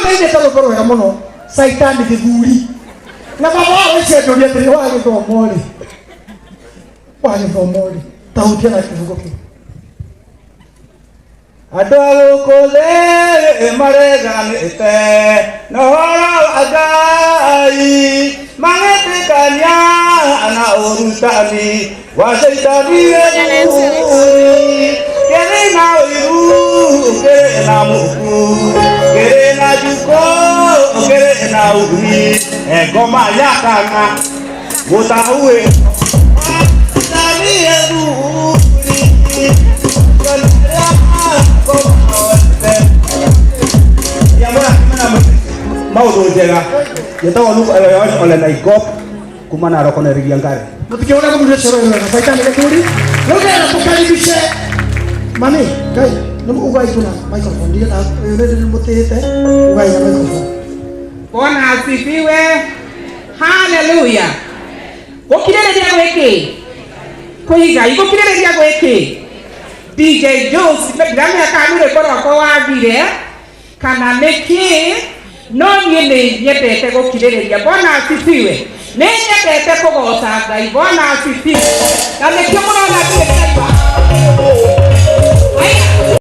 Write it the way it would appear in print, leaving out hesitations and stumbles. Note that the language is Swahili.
kaide talo koro ya mono Shaitani Githuri na baba wao ndio ndio wale kwa mori wale kwa mori tautia na kivugo kile Adao kole mareganete no agai mangete kanya ana urutani wa Shaitani kere na iru kere na muku kere na juko kere na uri goma yakana mutawe tani edu mau tu jaga, kita walu oleh naikop, kumana rokok dari Giangkari. Nanti kita orang kemudian seru orang, Shaitani Githuri, lo kan apa kali bisa, mami, kai, nemu ugai tu na, mikrofon dia tak, ini mute teh, ugai na mikrofon. Bwana asifiwe, haleluya. Ukilele dia kweke, kuiga, iko kilele dia kweke. DJ Jules, ndani ya kanure kwa wagire, kana neki no nyene nyepete go kirereria Bwana asifiwe ne nyepete ko gosa Ngai Bwana asifiwe na nekio mwana na kile